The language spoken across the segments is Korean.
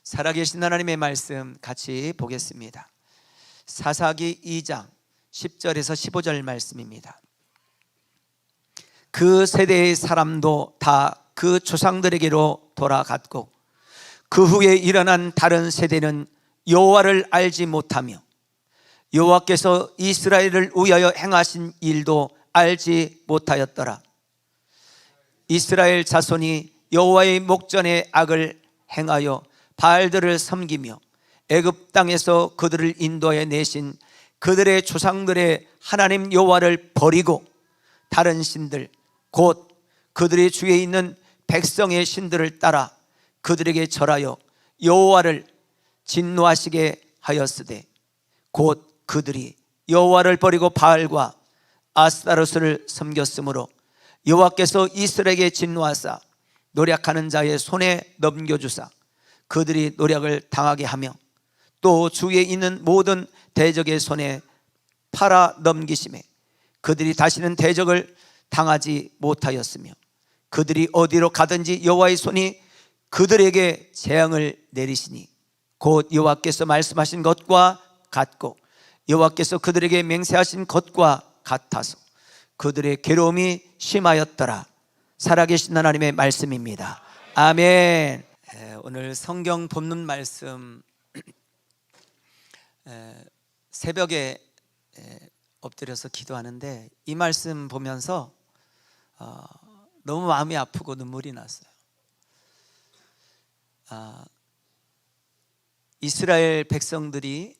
살아계신 하나님의 말씀 같이 보겠습니다. 사사기 2장 10절에서 15절 말씀입니다. 그 세대의 사람도 다 그 조상들에게로 돌아갔고 그 후에 일어난 다른 세대는 여호와를 알지 못하며 여호와께서 이스라엘을 위하여 행하신 일도 알지 못하였더라. 이스라엘 자손이 여호와의 목전에 악을 행하여 바알들을 섬기며 애굽 땅에서 그들을 인도해 내신 그들의 조상들의 하나님 여호와를 버리고 다른 신들 곧 그들의 주위에 있는 백성의 신들을 따라 그들에게 절하여 여호와를 진노하시게 하였으되 곧 그들이 여호와를 버리고 바알과 아스타로스를 섬겼으므로 여호와께서 이스라엘에게 진노하사 노력하는 자의 손에 넘겨주사 그들이 노력을 당하게 하며 또 주위에 있는 모든 대적의 손에 팔아 넘기심에 그들이 다시는 대적을 당하지 못하였으며 그들이 어디로 가든지 여호와의 손이 그들에게 재앙을 내리시니 곧 여호와께서 말씀하신 것과 같고 여호와께서 그들에게 맹세하신 것과 같아서 그들의 괴로움이 심하였더라. 살아계신 하나님의 말씀입니다. 아멘. 오늘 성경 본문 말씀 새벽에 엎드려서 기도하는데 이 말씀 보면서 너무 마음이 아프고 눈물이 났어요. 이스라엘 백성들이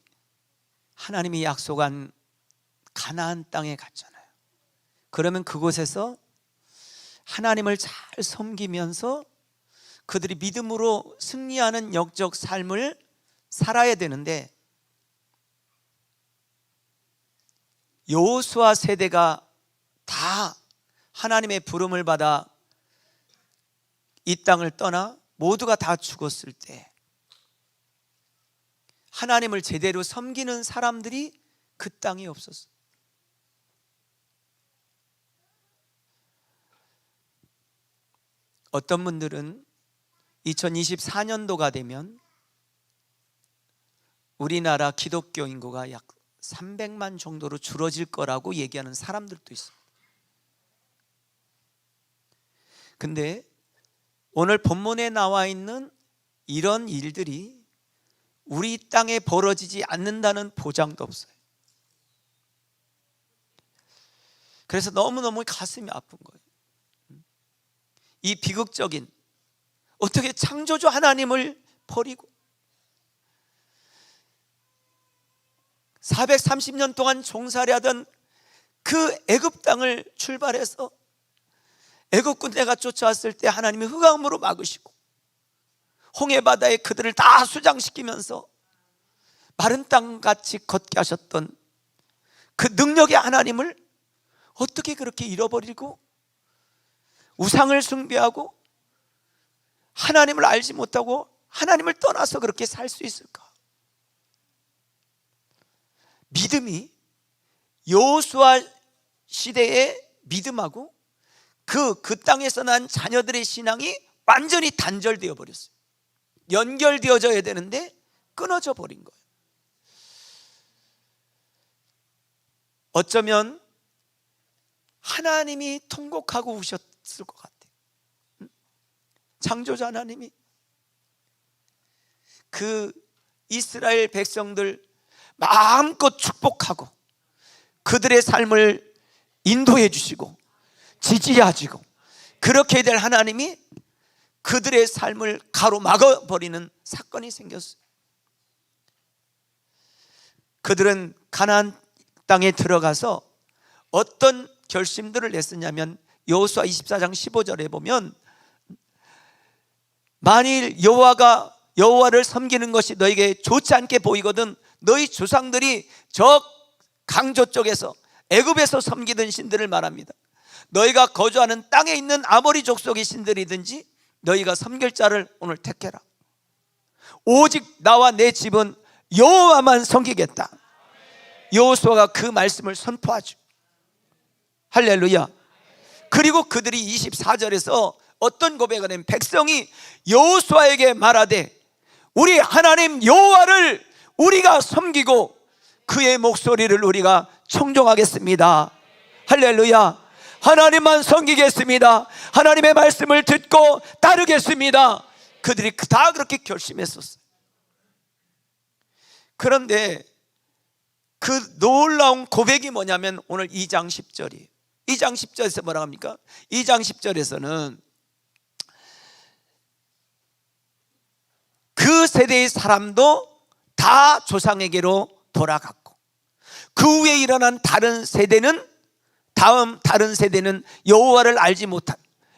하나님이 약속한 가나안 땅에 갔잖아요. 그러면 그곳에서 하나님을 잘 섬기면서 그들이 믿음으로 승리하는 영적 삶을 살아야 되는데 여호수아 세대가 다 하나님의 부름을 받아 이 땅을 떠나 모두가 다 죽었을 때 하나님을 제대로 섬기는 사람들이 그 땅에 없었어요. 어떤 분들은 2024년도가 되면 우리나라 기독교 인구가 약 300만 정도로 줄어질 거라고 얘기하는 사람들도 있습니다. 근데 오늘 본문에 나와 있는 이런 일들이 우리 땅에 벌어지지 않는다는 보장도 없어요. 그래서 너무너무 가슴이 아픈 거예요. 이 비극적인 어떻게 창조주 하나님을 버리고 430년 동안 종살이 하던 그 애굽 땅을 출발해서 애굽 군대가 쫓아왔을 때 하나님이 흑암으로 막으시고 홍해바다에 그들을 다 수장시키면서 마른 땅같이 걷게 하셨던 그 능력의 하나님을 어떻게 그렇게 잃어버리고 우상을 숭배하고 하나님을 알지 못하고 하나님을 떠나서 그렇게 살 수 있을까? 믿음이 여호수아 시대의 믿음하고 그 땅에서 난 자녀들의 신앙이 완전히 단절되어 버렸어요. 연결되어져야 되는데 끊어져 버린 거예요. 어쩌면 하나님이 통곡하고 우셨을 것 같아요. 창조자 하나님이 그 이스라엘 백성들 마음껏 축복하고 그들의 삶을 인도해 주시고 지지하시고 그렇게 될 하나님이 그들의 삶을 가로막아 버리는 사건이 생겼어요. 그들은 가나안 땅에 들어가서 어떤 결심들을 냈었냐면 여호수아 24장 15절에 보면 만일 여호와를 섬기는 것이 너에게 좋지 않게 보이거든 너희 조상들이 저 강조 쪽에서 애굽에서 섬기던 신들을 말합니다. 너희가 거주하는 땅에 있는 아모리 족속의 신들이든지 너희가 섬길 자를 오늘 택해라. 오직 나와 내 집은 여호와만 섬기겠다. 여호수아가 그 말씀을 선포하죠. 할렐루야. 그리고 그들이 24절에서 어떤 고백을 하냐면 백성이 여호수아에게 말하되 우리 하나님 여호와를 우리가 섬기고 그의 목소리를 우리가 청종하겠습니다. 할렐루야. 하나님만 섬기겠습니다. 하나님의 말씀을 듣고 따르겠습니다. 그들이 다 그렇게 결심했었어요. 그런데 그 놀라운 고백이 뭐냐면 오늘 2장 10절이에요 2장 10절에서 뭐라고 합니까? 2장 10절에서는 그 세대의 사람도 다 조상에게로 돌아갔고 그 후에 일어난 다른 세대는 여호와를 알지 못한,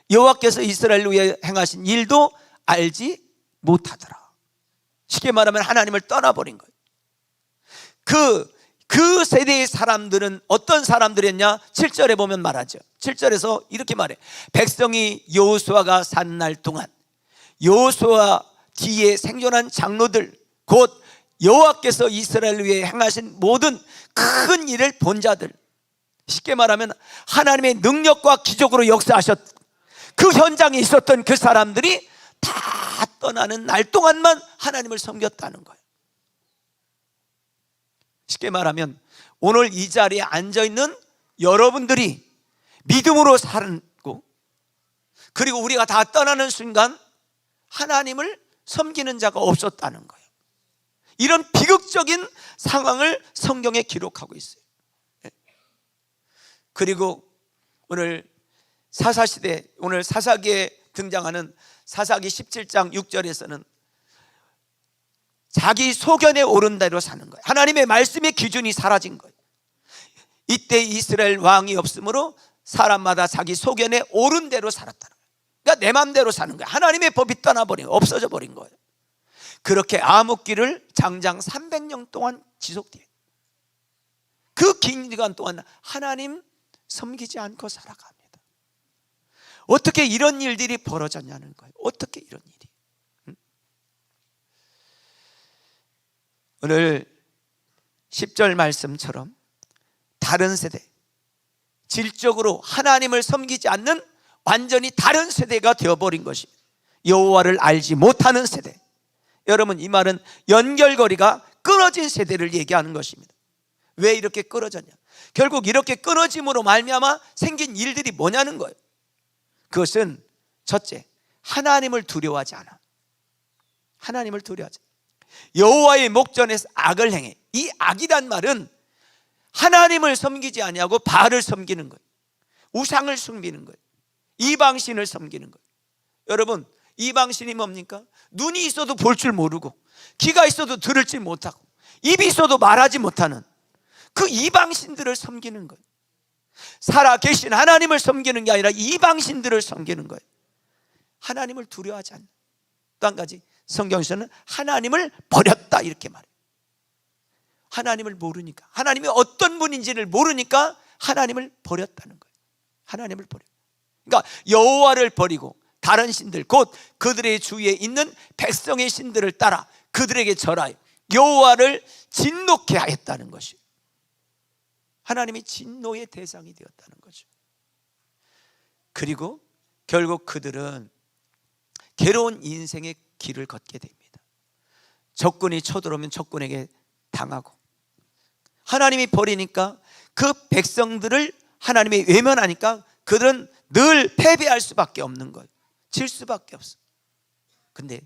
여호와께서 이스라엘 위에 행하신 일도 알지 못하더라. 쉽게 말하면 하나님을 떠나버린 거예요. 그 세대의 사람들은 어떤 사람들이었냐? 7절에 보면 말하죠. 7절에서 이렇게 말해. 백성이 여호수아가 산 날 동안 여호수아 뒤에 생존한 장로들, 곧 여호와께서 이스라엘 위에 행하신 모든 큰 일을 본 자들, 쉽게 말하면 하나님의 능력과 기적으로 역사하셨 그 현장에 있었던 그 사람들이 다 떠나는 날 동안만 하나님을 섬겼다는 거예요. 쉽게 말하면 오늘 이 자리에 앉아있는 여러분들이 믿음으로 살고, 그리고 우리가 다 떠나는 순간 하나님을 섬기는 자가 없었다는 거예요. 이런 비극적인 상황을 성경에 기록하고 있어요. 그리고 오늘 사사시대, 오늘 사사기에 등장하는 사사기 17장 6절에서는 자기 소견에 오른 대로 사는 거예요. 하나님의 말씀의 기준이 사라진 거예요. 이때 이스라엘 왕이 없으므로 사람마다 자기 소견에 오른 대로 살았다는 거예요. 그러니까 내 마음대로 사는 거예요. 하나님의 법이 떠나버린 거예요. 없어져 버린 거예요. 그렇게 암흑기를 장장 300년 동안 지속돼요. 그 긴 기간 동안 하나님 섬기지 않고 살아갑니다. 어떻게 이런 일들이 벌어졌냐는 거예요. 어떻게 이런 일이. 오늘 10절 말씀처럼 다른 세대, 질적으로 하나님을 섬기지 않는 완전히 다른 세대가 되어버린 것입니다. 여호와를 알지 못하는 세대. 여러분, 이 말은 연결고리가 끊어진 세대를 얘기하는 것입니다. 왜 이렇게 끊어졌냐? 결국 이렇게 끊어짐으로 말미암아 생긴 일들이 뭐냐는 거예요. 그것은 첫째, 하나님을 두려워하지 않아. 하나님을 두려워하지 않아. 여호와의 목전에서 악을 행해. 이 악이란 말은 하나님을 섬기지 아니하고 바알을 섬기는 거예요. 우상을 섬기는 거예요. 이방신을 섬기는 거예요. 여러분, 이방신이 뭡니까? 눈이 있어도 볼 줄 모르고, 귀가 있어도 들을 줄 못하고, 입이 있어도 말하지 못하는 그 이방신들을 섬기는 거예요. 살아계신 하나님을 섬기는 게 아니라 이방신들을 섬기는 거예요. 하나님을 두려워하지 않는. 또 한 가지, 성경에서는 하나님을 버렸다 이렇게 말해요. 하나님을 모르니까, 하나님이 어떤 분인지를 모르니까 하나님을 버렸다는 거예요. 하나님을 버려. 그러니까 여호와를 버리고 다른 신들, 곧 그들의 주위에 있는 백성의 신들을 따라 그들에게 절하여 여호와를 진노케 하였다는 것이에요. 하나님이 진노의 대상이 되었다는 거죠. 그리고 결국 그들은 괴로운 인생의 길을 걷게 됩니다. 적군이 쳐들어오면 적군에게 당하고, 하나님이 버리니까 그 백성들을 하나님이 외면하니까 그들은 늘 패배할 수밖에 없는 거예요. 질 수밖에 없어. 근데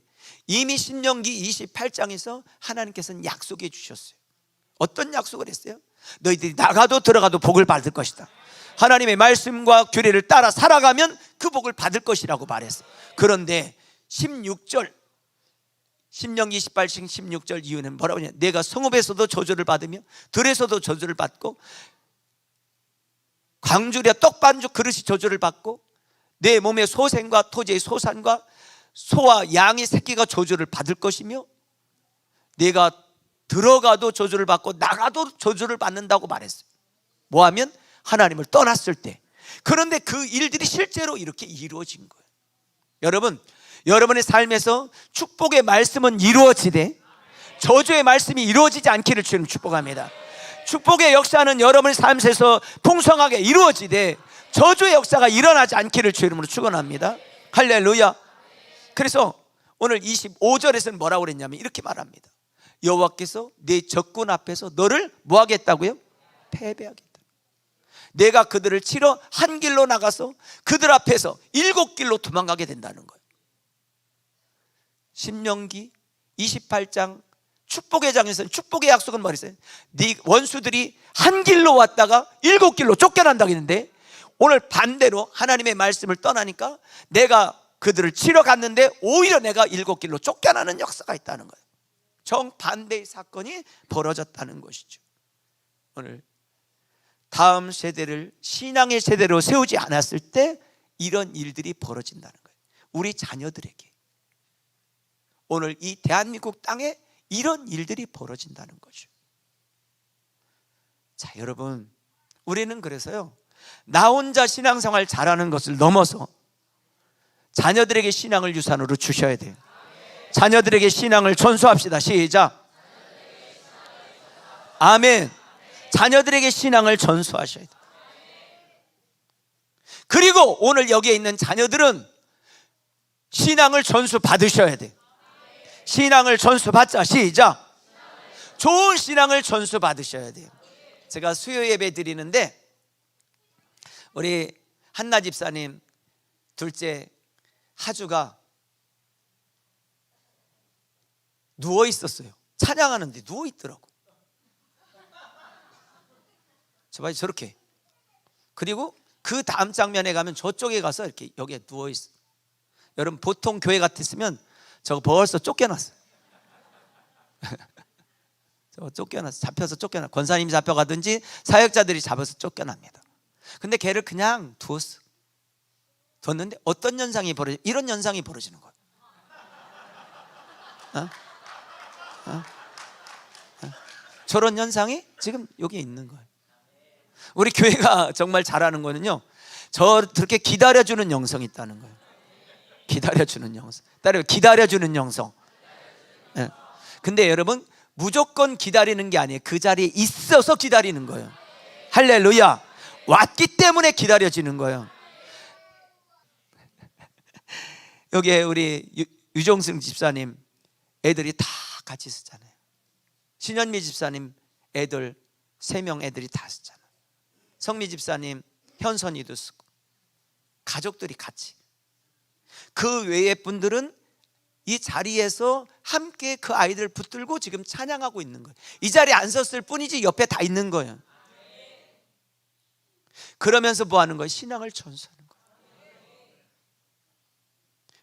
이미 신명기 28장에서 하나님께서는 약속해 주셨어요. 어떤 약속을 했어요? 너희들이 나가도 들어가도 복을 받을 것이다. 하나님의 말씀과 규례를 따라 살아가면 그 복을 받을 것이라고 말했어요. 그런데 16절, 신명기 28장 16절 이유는 뭐라고 하냐? 내가 성읍에서도 저주를 받으며 들에서도 저주를 받고, 광주리와 떡반죽 그릇이 저주를 받고, 내 몸의 소생과 토지의 소산과 소와 양의 새끼가 저주를 받을 것이며, 내가 들어가도 저주를 받고 나가도 저주를 받는다고 말했어요. 뭐하면? 하나님을 떠났을 때. 그런데 그 일들이 실제로 이렇게 이루어진 거예요. 여러분, 여러분의 삶에서 축복의 말씀은 이루어지되 저주의 말씀이 이루어지지 않기를 주님 축복합니다. 축복의 역사는 여러분의 삶에서 풍성하게 이루어지되 저주의 역사가 일어나지 않기를 주 이름으로 축원합니다. 할렐루야. 그래서 오늘 25절에서는 뭐라고 그랬냐면 이렇게 말합니다. 여호와께서 네 적군 앞에서 너를 뭐 하겠다고요? 패배하겠다. 내가 그들을 치러 한 길로 나가서 그들 앞에서 7길로 도망가게 된다는 거예요. 신명기 28장 축복의 장에서는 축복의 약속은 뭐랬어요? 네 원수들이 한 길로 왔다가 7길로 쫓겨난다고 했는데, 오늘 반대로 하나님의 말씀을 떠나니까 내가 그들을 치러 갔는데 오히려 내가 7길로 쫓겨나는 역사가 있다는 거예요. 정반대의 사건이 벌어졌다는 것이죠. 오늘 다음 세대를 신앙의 세대로 세우지 않았을 때 이런 일들이 벌어진다는 거예요. 우리 자녀들에게, 오늘 이 대한민국 땅에 이런 일들이 벌어진다는 거죠. 자, 여러분, 우리는 그래서요, 나 혼자 신앙생활 잘하는 것을 넘어서 자녀들에게 신앙을 유산으로 주셔야 돼요. 자녀들에게 신앙을 전수합시다. 시작. 아멘. 자녀들에게 신앙을 전수하셔야 돼요. 그리고 오늘 여기에 있는 자녀들은 신앙을 전수 받으셔야 돼요. 신앙을 전수 받자. 시작. 좋은 신앙을 전수 받으셔야 돼요. 제가 수요 예배 드리는데 우리 한나 집사님 둘째 하주가 누워 있었어요. 찬양하는데 누워 있더라고. 저 봐요, 저렇게. 그리고 그 다음 장면에 가면 저쪽에 가서 이렇게 여기에 누워 있어. 여러분, 보통 교회 같았으면 저거 벌써 쫓겨났어요. 저거 쫓겨났어. 잡혀서 쫓겨나. 권사님이 잡혀가든지 사역자들이 잡아서 쫓겨납니다. 근데 걔를 그냥 두었어. 뒀는데 어떤 현상이 이런 현상이 벌어지는 거예요. 저런 현상이 지금 여기 있는 거예요. 우리 교회가 정말 잘하는 거는요, 저렇게 기다려주는 영성이 있다는 거예요. 기다려주는 영성. 따라요, 기다려주는 영성. 네. 근데 여러분, 무조건 기다리는 게 아니에요. 그 자리에 있어서 기다리는 거예요. 할렐루야. 왔기 때문에 기다려지는 거예요. 여기에 우리 유종승 집사님 애들이 다 같이 쓰잖아요. 신현미 집사님 애들 3명 애들이 다 쓰잖아요. 성미 집사님 현선이도 쓰고 가족들이 같이. 그 외의 분들은 이 자리에서 함께 그 아이들 붙들고 지금 찬양하고 있는 거예요. 이 자리에 안 섰을 뿐이지 옆에 다 있는 거예요. 그러면서 뭐 하는 거예요? 신앙을 전수하는 거예요.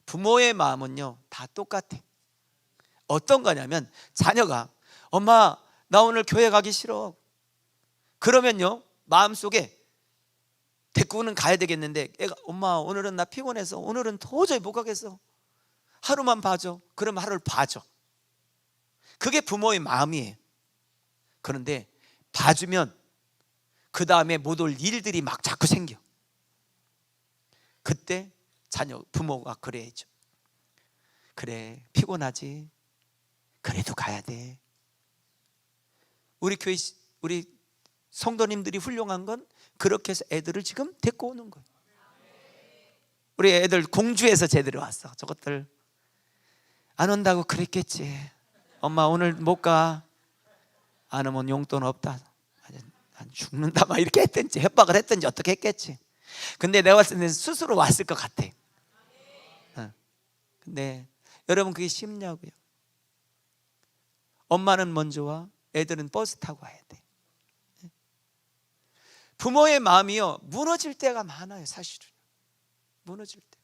부모의 마음은요 다 똑같아요. 어떤 거냐면, 자녀가 엄마 나 오늘 교회 가기 싫어. 그러면요 마음속에 데리고는 가야 되겠는데, 애가 엄마 오늘은 나 피곤해서 오늘은 도저히 못 가겠어. 하루만 봐줘. 그럼 하루를 봐줘. 그게 부모의 마음이에요. 그런데 봐주면 그 다음에 못 올 일들이 막 자꾸 생겨. 그때 부모가 그래야죠. 그래, 피곤하지. 그래도 가야 돼. 우리 교회, 우리 성도님들이 훌륭한 건 그렇게 해서 애들을 지금 데리고 오는 거예요. 우리 애들 공주에서 제대로 왔어. 저것들 안 온다고 그랬겠지. 엄마 오늘 못 가. 안 오면 용돈 없다. 안 죽는다 막 이렇게 했든지 협박을 했든지 어떻게 했겠지. 근데 내가 봤을 때는 스스로 왔을 것 같아. 근데 여러분, 그게 쉽냐고요. 엄마는 먼저 와, 애들은 버스 타고 와야 돼. 부모의 마음이요 무너질 때가 많아요. 사실은 무너질 때.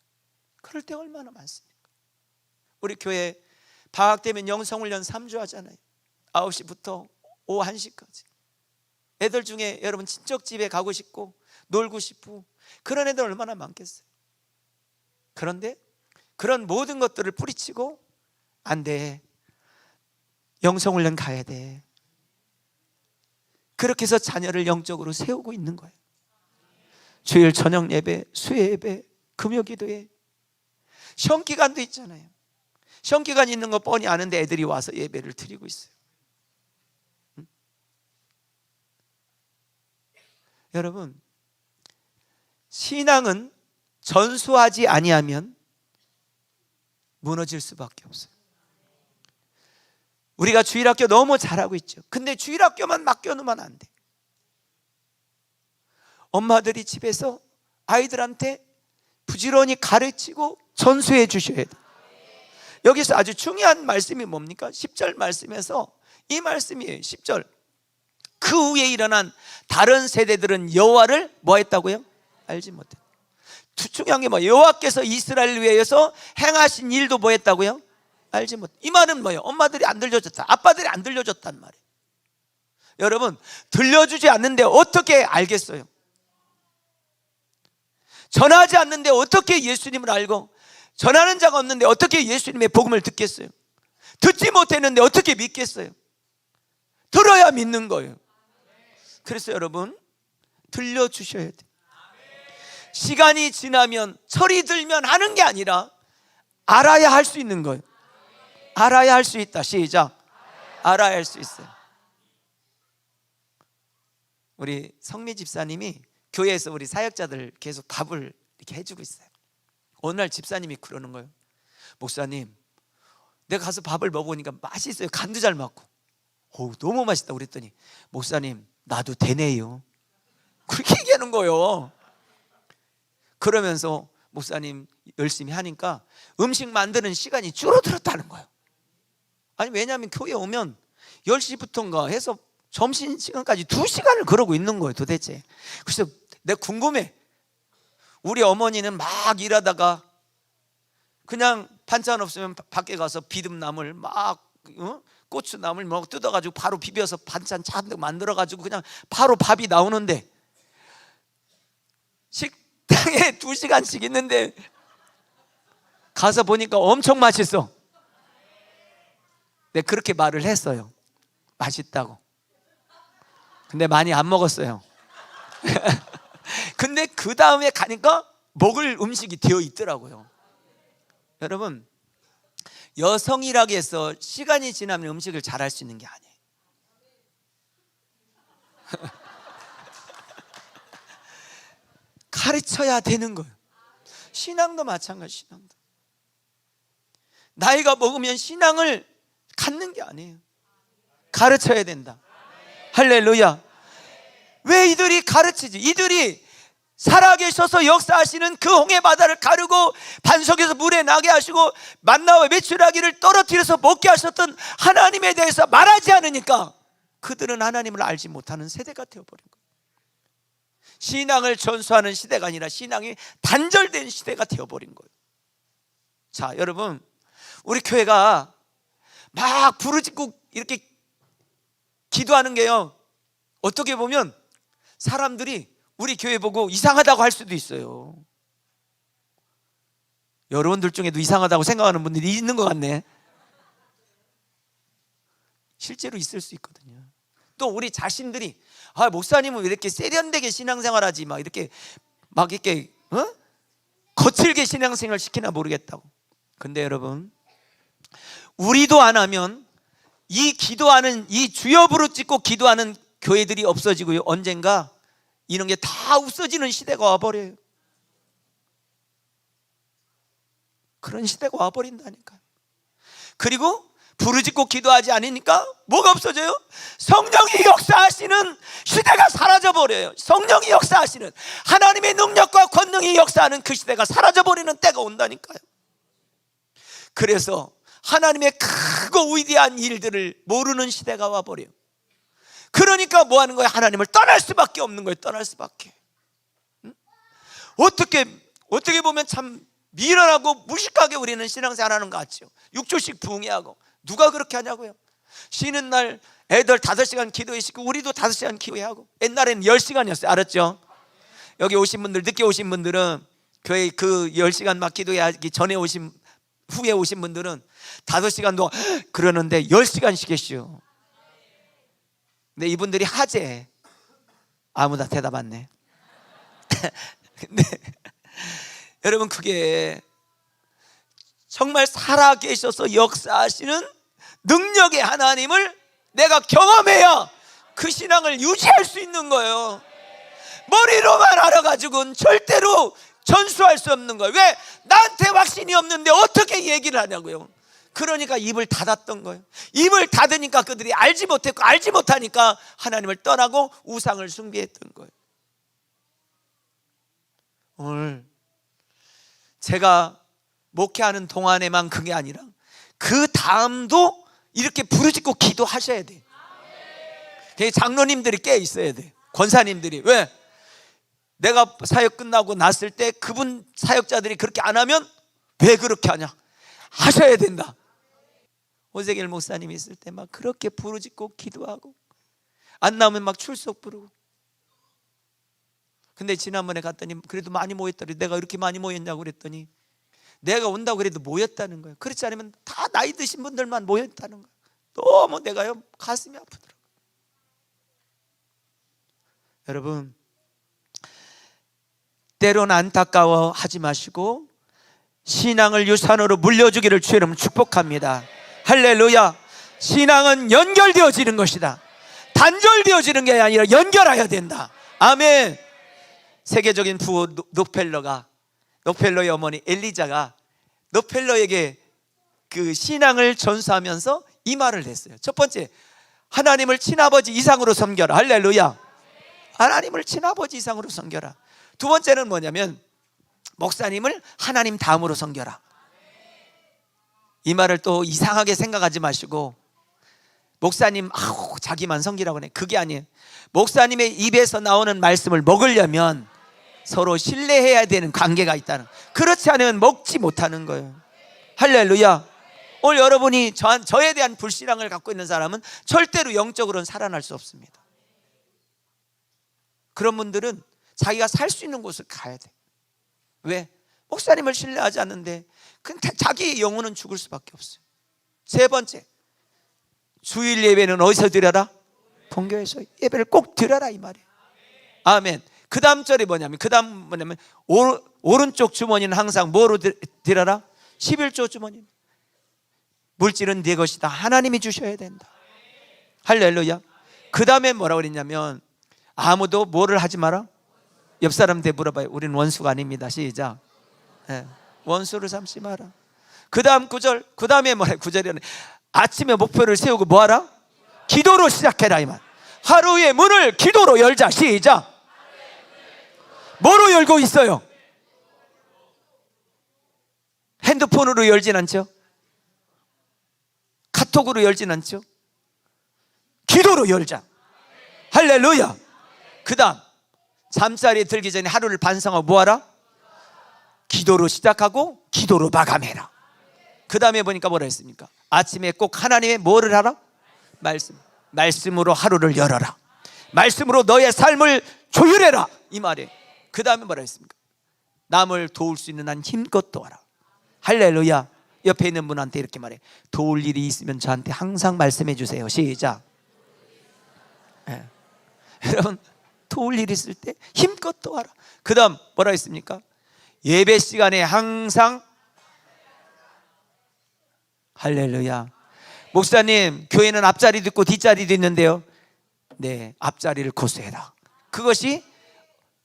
그럴 때 얼마나 많습니까? 우리 교회 방학 되면 영성훈련 3주 하잖아요. 9시부터 오후 1시까지. 애들 중에 여러분 친척 집에 가고 싶고 놀고 싶고 그런 애들 얼마나 많겠어요. 그런데 그런 모든 것들을 뿌리치고 안 돼, 영성훈련 가야 돼. 그렇게 해서 자녀를 영적으로 세우고 있는 거예요. 주일 저녁 예배, 수요 예배, 금요 기도회, 시험 기간도 있잖아요. 시험 기간 있는 거 뻔히 아는데 애들이 와서 예배를 드리고 있어요. 여러분, 신앙은 전수하지 아니하면 무너질 수밖에 없어요. 우리가 주일학교 너무 잘하고 있죠. 근데 주일학교만 맡겨놓으면 안 돼. 엄마들이 집에서 아이들한테 부지런히 가르치고 전수해 주셔야 돼. 여기서 아주 중요한 말씀이 뭡니까? 10절 말씀에서 이 말씀이에요. 10절. 그 후에 일어난 다른 세대들은 여호와를 뭐 했다고요? 알지 못해. 중요한 게 뭐예요? 여호와께서 이스라엘을 위해서 행하신 일도 뭐 했다고요? 알지 못해. 이 말은 뭐예요? 엄마들이 안 들려줬다, 아빠들이 안 들려줬단 말이에요. 여러분, 들려주지 않는데 어떻게 알겠어요? 전하지 않는데 어떻게 예수님을 알고, 전하는 자가 없는데 어떻게 예수님의 복음을 듣겠어요? 듣지 못했는데 어떻게 믿겠어요? 들어야 믿는 거예요. 그래서 여러분, 들려주셔야 돼요. 시간이 지나면, 철이 들면 하는 게 아니라 알아야 할 수 있는 거예요. 알아야 할 수 있다. 시작. 알아야 할 수 있어요. 우리 성미 집사님이 교회에서 우리 사역자들 계속 밥을 이렇게 해주고 있어요. 어느 날 집사님이 그러는 거예요. 목사님, 내가 가서 밥을 먹으니까 맛있어요. 간도 잘 맞고. 너무 맛있다 그랬더니, 목사님, 나도 되네요. 그렇게 얘기하는 거예요. 그러면서 목사님 열심히 하니까 음식 만드는 시간이 줄어들었다는 거예요. 아니, 왜냐하면 교회 오면 10시부터인가 해서 점심시간까지 2시간을 그러고 있는 거예요 도대체. 그래서 내가 궁금해. 우리 어머니는 막 일하다가 그냥 반찬 없으면 밖에 가서 비듬나물 막 고추나물 막 뜯어가지고 바로 비벼서 반찬 잔뜩 만들어가지고 그냥 바로 밥이 나오는데, 식당에 2시간씩 있는데 가서 보니까 엄청 맛있어. 내가 그렇게 말을 했어요. 맛있다고. 근데 많이 안 먹었어요. 근데 그 다음에 가니까 먹을 음식이 되어 있더라고요. 여러분, 여성이라고 해서 시간이 지나면 음식을 잘할 수 있는 게 아니에요. 가르쳐야 되는 거예요. 신앙도 마찬가지. 신앙도 나이가 먹으면 신앙을 갖는 게 아니에요. 가르쳐야 된다. 할렐루야. 왜 이들이 가르치지? 이들이 살아계셔서 역사하시는 그 홍해 바다를 가르고 반석에서 물에 나게 하시고 만나와 메추라기를 떨어뜨려서 먹게 하셨던 하나님에 대해서 말하지 않으니까 그들은 하나님을 알지 못하는 세대가 되어버린 거예요. 신앙을 전수하는 시대가 아니라 신앙이 단절된 시대가 되어버린 거예요. 자, 여러분, 우리 교회가 막 부르짖고 이렇게 기도하는 게요, 어떻게 보면 사람들이 우리 교회 보고 이상하다고 할 수도 있어요. 여러분들 중에도 이상하다고 생각하는 분들이 있는 것 같네. 실제로 있을 수 있거든요. 또 우리 자신들이 목사님은 왜 이렇게 세련되게 신앙생활하지, 막 이렇게 거칠게 신앙생활 시키나 모르겠다고. 근데 여러분, 우리도 안 하면 이 기도하는, 이 주여 부르짖고 기도하는 교회들이 없어지고요, 언젠가 이런 게 다 없어지는 시대가 와버려요. 그런 시대가 와버린다니까요. 그리고 부르짖고 기도하지 않으니까 뭐가 없어져요? 성령이 역사하시는 시대가 사라져버려요. 성령이 역사하시는, 하나님의 능력과 권능이 역사하는 그 시대가 사라져버리는 때가 온다니까요. 그래서 하나님의 크고 위대한 일들을 모르는 시대가 와버려요. 그러니까 뭐 하는 거예요? 하나님을 떠날 수밖에 없는 거예요. 떠날 수밖에. 어떻게 보면 참 미련하고 무식하게 우리는 신앙생활하는 것 같죠. 6조씩 부흥회하고. 누가 그렇게 하냐고요? 쉬는 날 애들 5시간 기도회 시키고 우리도 5시간 기도회하고. 옛날에는 10시간이었어요. 알았죠? 여기 오신 분들, 늦게 오신 분들은 교회 그 10시간 막 기도회하기 전에 후에 오신 분들은 5시간도 그러는데 10시간씩 했슈. 근데 이분들이 하재. 아무나 대답 안 해. 근데 여러분, 그게 정말 살아계셔서 역사하시는 능력의 하나님을 내가 경험해야 그 신앙을 유지할 수 있는 거예요. 머리로만 알아가지고는 절대로 전수할 수 없는 거예요. 왜? 나한테 확신이 없는데 어떻게 얘기를 하냐고요. 그러니까 입을 닫았던 거예요. 입을 닫으니까 그들이 알지 못했고, 알지 못하니까 하나님을 떠나고 우상을 숭배했던 거예요. 오늘 제가 목회하는 동안에만 그게 아니라 그 다음도 이렇게 부르짖고 기도하셔야 돼요. 장로님들이 깨 있어야 돼. 권사님들이. 왜? 내가 사역 끝나고 났을 때 그분 사역자들이 그렇게 안 하면 왜 그렇게 하냐? 하셔야 된다. 오세길 목사님이 있을 때 막 그렇게 부르짖고 기도하고, 안 나오면 막 출석 부르고. 근데 지난번에 갔더니 그래도 많이 모였더니, 내가 이렇게 많이 모였냐고 그랬더니 내가 온다고 그래도 모였다는 거예요. 그렇지 않으면 다 나이 드신 분들만 모였다는 거예요. 너무 내가요 가슴이 아프더라고요. 여러분, 때로는 안타까워 하지 마시고 신앙을 유산으로 물려주기를 주의 이름으로 축복합니다. 할렐루야. 신앙은 연결되어지는 것이다. 단절되어지는 게 아니라 연결해야 된다. 아멘. 세계적인 부호 록펠러의 어머니 엘리자가 록펠러에게 그 신앙을 전수하면서 이 말을 했어요. 첫 번째, 하나님을 친아버지 이상으로 섬겨라. 할렐루야. 하나님을 친아버지 이상으로 섬겨라. 두 번째는 뭐냐면, 목사님을 하나님 다음으로 섬겨라. 이 말을 또 이상하게 생각하지 마시고, 목사님 자기만 섬기라고 해. 그게 아니에요. 목사님의 입에서 나오는 말씀을 먹으려면 서로 신뢰해야 되는 관계가 있다는, 그렇지 않으면 먹지 못하는 거예요. 할렐루야. 오늘 여러분이 저에 대한 불신앙을 갖고 있는 사람은 절대로 영적으로는 살아날 수 없습니다. 그런 분들은 자기가 살 수 있는 곳을 가야 돼. 왜? 목사님을 신뢰하지 않는데 자기 영혼은 죽을 수밖에 없어요. 세 번째, 주일 예배는 어디서 드려라? 본교에서 예배를 꼭 드려라, 이 말이에요. 아멘. 그 다음 절이 뭐냐면, 오른쪽 주머니는 항상 뭐로 드려라? 11조 주머니. 물질은 네 것이다. 하나님이 주셔야 된다. 할렐루야. 그 다음에 뭐라고 그랬냐면, 아무도 뭐를 하지 마라? 옆 사람한테 물어봐요. 우리는 원수가 아닙니다. 시작. 네. 원수를 삼지 마라. 그 다음 구절, 그 다음에 뭐래? 구절에는 아침에 목표를 세우고 뭐하라? 기도로 시작해라, 이 말. 하루의 문을 기도로 열자. 시작. 뭐로 열고 있어요? 핸드폰으로 열진 않죠? 카톡으로 열진 않죠? 기도로 열자. 할렐루야. 그 다음, 잠자리에 들기 전에 하루를 반성하고 뭐하라? 기도로 시작하고 기도로 마감해라. 그 다음에 보니까 뭐라 했습니까? 아침에 꼭 하나님의 뭐를 하라? 말씀으로 하루를 열어라. 말씀으로 너의 삶을 조율해라, 이 말이에요. 그 다음에 뭐라 했습니까? 남을 도울 수 있는 한 힘껏 도와라. 할렐루야. 옆에 있는 분한테 이렇게 말해. 도울 일이 있으면 저한테 항상 말씀해 주세요. 시작. 네. 여러분, 도울 일이 있을 때 힘껏 도와라. 그 다음 뭐라 했습니까? 예배 시간에 항상, 할렐루야. 목사님, 교회는 앞자리도 있고 뒷자리도 있는데요. 네, 앞자리를 고수해라. 그것이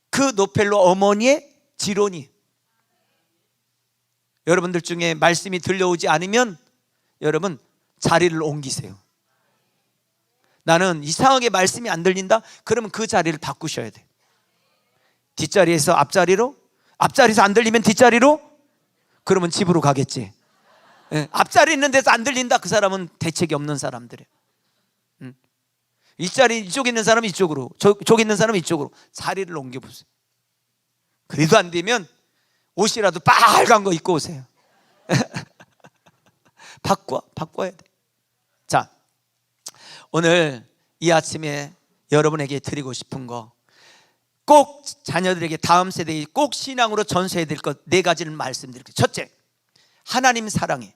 그 노펠로 어머니의 지론이. 여러분들 중에 말씀이 들려오지 않으면 여러분 자리를 옮기세요. 나는 이상하게 말씀이 안 들린다? 그러면 그 자리를 바꾸셔야 돼. 뒷자리에서 앞자리로, 앞자리에서 안 들리면 뒷자리로, 그러면 집으로 가겠지. 예, 앞자리 있는 데서 안 들린다? 그 사람은 대책이 없는 사람들이에요. 이 자리 이쪽에 있는 사람은 이쪽으로, 저쪽에 있는 사람은 이쪽으로 자리를 옮겨보세요. 그래도 안 되면 옷이라도 빨간 거 입고 오세요. 바꿔야 돼. 자, 오늘 이 아침에 여러분에게 드리고 싶은 거, 꼭 자녀들에게, 다음 세대에 꼭 신앙으로 전수해야 될 것 4가지를 말씀드릴게요. 첫째, 하나님 사랑해.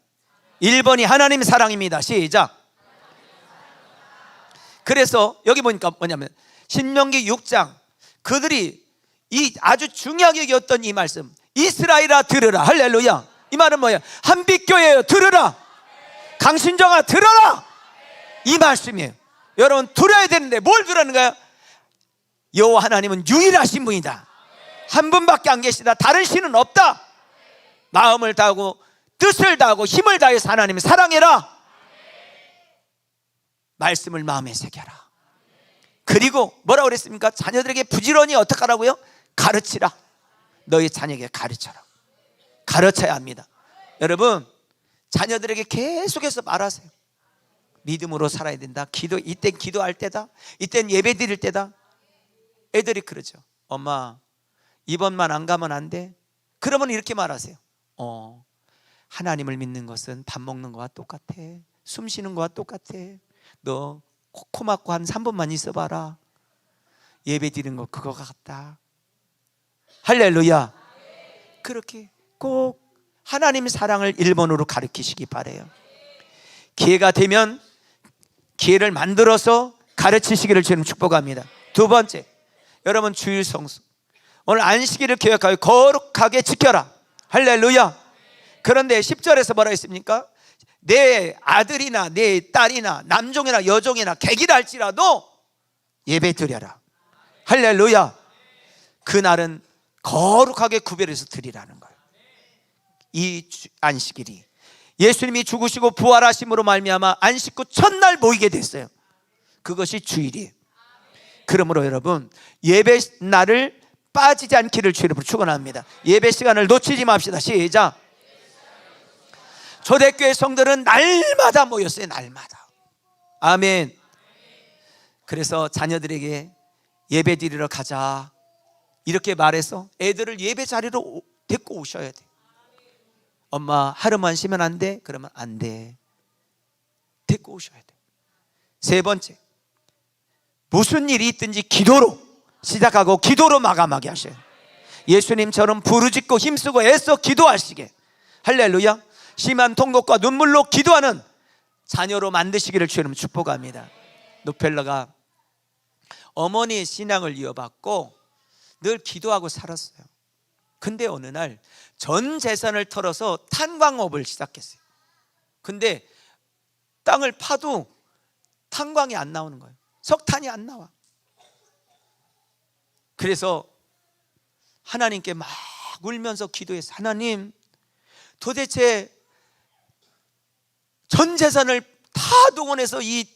1번이 하나님 사랑입니다. 시작. 그래서 여기 보니까 뭐냐면 신명기 6장, 그들이 이 아주 중요하게 여겼던 이 말씀, 이스라엘아 들으라. 할렐루야. 이 말은 뭐예요? 한빛교회여 들으라. 강신정아 들어라. 이 말씀이에요. 여러분 들어야 되는데 뭘 들으는 거야? 여호와 하나님은 유일하신 분이다. 한 분밖에 안 계시다. 다른 신은 없다. 마음을 다하고 뜻을 다하고 힘을 다해서 하나님을 사랑해라. 말씀을 마음에 새겨라. 그리고 뭐라고 그랬습니까? 자녀들에게 부지런히 어떻게 하라고요? 가르치라. 너희 자녀에게 가르쳐라. 가르쳐야 합니다. 여러분, 자녀들에게 계속해서 말하세요. 믿음으로 살아야 된다. 이땐 기도할 때다. 이땐 예배 드릴 때다. 애들이 그러죠. 엄마, 이번만 안 가면 안 돼? 그러면 이렇게 말하세요. 하나님을 믿는 것은 밥 먹는 거와 똑같아. 숨 쉬는 거와 똑같아. 너 코 막고 한 3분만 있어봐라. 예배 드리는 거 그거 같다. 할렐루야. 그렇게 꼭 하나님 사랑을 일본어로 가르치시기 바래요. 기회가 되면 기회를 만들어서 가르치시기를 주님 축복합니다. 두 번째, 여러분 주일 성수, 오늘 안식일을 계획하여 거룩하게 지켜라. 할렐루야. 그런데 10절에서 뭐라 했습니까? 내 아들이나 내 딸이나 남종이나 여종이나 객이라 할지라도 예배 드려라. 할렐루야. 그날은 거룩하게 구별해서 드리라는 거예요. 이 안식일이 예수님이 죽으시고 부활하심으로 말미암아 안식 후 첫날 모이게 됐어요. 그것이 주일이에요. 그러므로 여러분, 예배 날을 빠지지 않기를 주님으로 축원합니다. 예배 시간을 놓치지 맙시다. 시작. 초대교회 성도는 날마다 모였어요. 날마다. 아멘. 그래서 자녀들에게 예배 드리러 가자 이렇게 말해서 애들을 예배 자리로 데리고 오셔야 돼. 엄마 하루만 쉬면 안 돼? 그러면 안 돼. 데리고 오셔야 돼. 세 번째, 무슨 일이 있든지 기도로 시작하고 기도로 마감하게 하셔요. 예수님처럼 부르짖고 힘쓰고 애써 기도하시게. 할렐루야. 심한 통곡과 눈물로 기도하는 자녀로 만드시기를 주님 축복합니다. 노펠러가 어머니의 신앙을 이어받고 늘 기도하고 살았어요. 근데 어느 날 전 재산을 털어서 탄광업을 시작했어요. 근데 땅을 파도 탄광이 안 나오는 거예요. 석탄이 안 나와. 그래서 하나님께 막 울면서 기도했어요. 하나님, 도대체 전 재산을 다 동원해서 이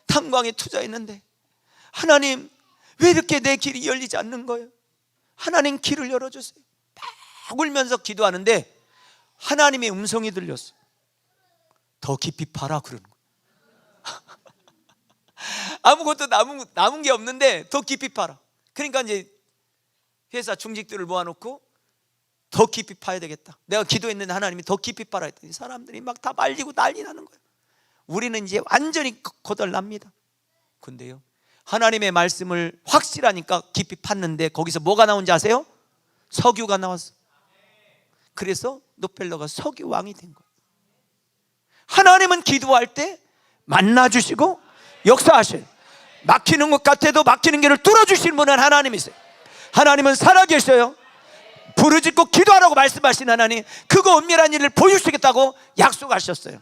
탄광에 투자했는데 하나님, 왜 이렇게 내 길이 열리지 않는 거예요? 하나님, 길을 열어주세요. 막 울면서 기도하는데 하나님의 음성이 들렸어요. 더 깊이 파라 그러는 거예요. 아무것도 남은 게 없는데 더 깊이 파라. 그러니까 이제 회사 중직들을 모아놓고 더 깊이 파야 되겠다. 내가 기도했는데 하나님이 더 깊이 파라 했더니 사람들이 막 다 말리고 난리 나는 거예요. 우리는 이제 완전히 거덜납니다. 근데요, 하나님의 말씀을 확실하니까 깊이 팠는데 거기서 뭐가 나온지 아세요? 석유가 나왔어. 그래서 노펠러가 석유왕이 된 거예요. 하나님은 기도할 때 만나주시고 역사하셔요. 막히는 것 같아도 막히는 길을 뚫어주시는 분은 하나님이세요. 하나님은 살아계셔요. 부르짖고 기도하라고 말씀하신 하나님, 그거 은밀한 일을 보여주시겠다고 약속하셨어요.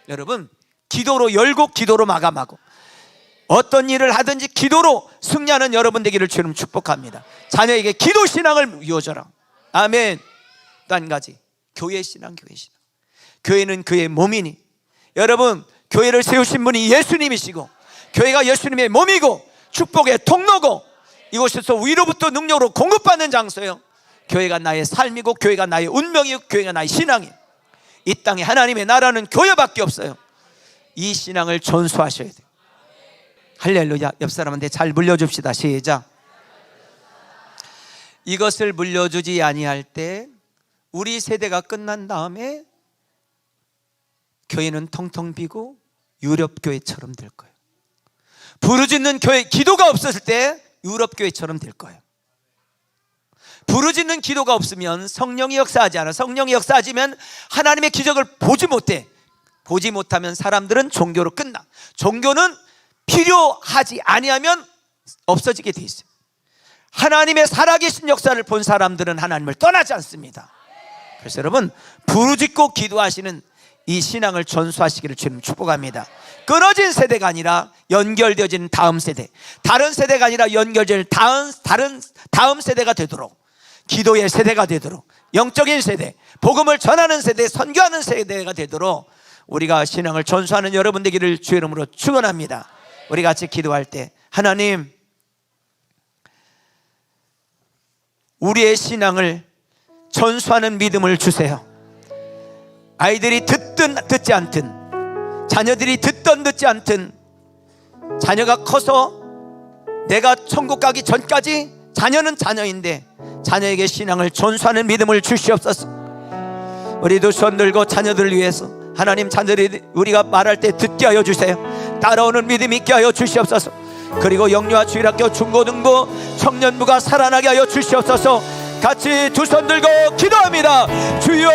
여러분, 기도로 열고 기도로 마감하고 어떤 일을 하든지 기도로 승리하는 여러분 되기를 주님 축복합니다. 자녀에게 기도 신앙을 이어줘라. 아멘. 또 한 가지, 교회 신앙, 교회 신앙. 교회는 그의 몸이니, 여러분, 교회를 세우신 분이 예수님이시고 교회가 예수님의 몸이고 축복의 통로고 이곳에서 위로부터 능력으로 공급받는 장소예요. 교회가 나의 삶이고 교회가 나의 운명이고 교회가 나의 신앙이에요. 이 땅에 하나님의 나라는 교회밖에 없어요. 이 신앙을 전수하셔야 돼요. 할렐루야. 옆 사람한테 잘 물려줍시다. 시작. 이것을 물려주지 아니할 때 우리 세대가 끝난 다음에 교회는 텅텅 비고 유럽 교회처럼 될 거예요. 부르짖는 교회, 기도가 없었을 때 유럽 교회처럼 될 거예요. 부르짖는 기도가 없으면 성령이 역사하지 않아. 성령이 역사하지면 하나님의 기적을 보지 못해. 보지 못하면 사람들은 종교로 끝나. 종교는 필요하지 아니하면 없어지게 돼 있어요. 하나님의 살아계신 역사를 본 사람들은 하나님을 떠나지 않습니다. 그래서 여러분, 부르짖고 기도하시는 이 신앙을 전수하시기를 주님 축복합니다. 끊어진 세대가 아니라 연결되어진 다음 세대, 다른 세대가 아니라 연결될 다음 세대가 되도록, 기도의 세대가 되도록, 영적인 세대, 복음을 전하는 세대, 선교하는 세대가 되도록 우리가 신앙을 전수하는 여러분 되기를 주의 이름으로 축원합니다. 우리 같이 기도할 때, 하나님, 우리의 신앙을 전수하는 믿음을 주세요. 아이들이 듣든 듣지 않든, 자녀들이 듣든 듣지 않든, 자녀가 커서 내가 천국 가기 전까지 자녀는 자녀인데 자녀에게 신앙을 전수하는 믿음을 주시옵소서. 우리도 손 들고 자녀들을 위해서, 하나님, 자녀들이 우리가 말할 때 듣게 하여 주세요. 따라오는 믿음 있게 하여 주시옵소서. 그리고 영유아 주일학교 중고등부 청년부가 살아나게 하여 주시옵소서. 같이 두 손 들고 기도합니다. 주여,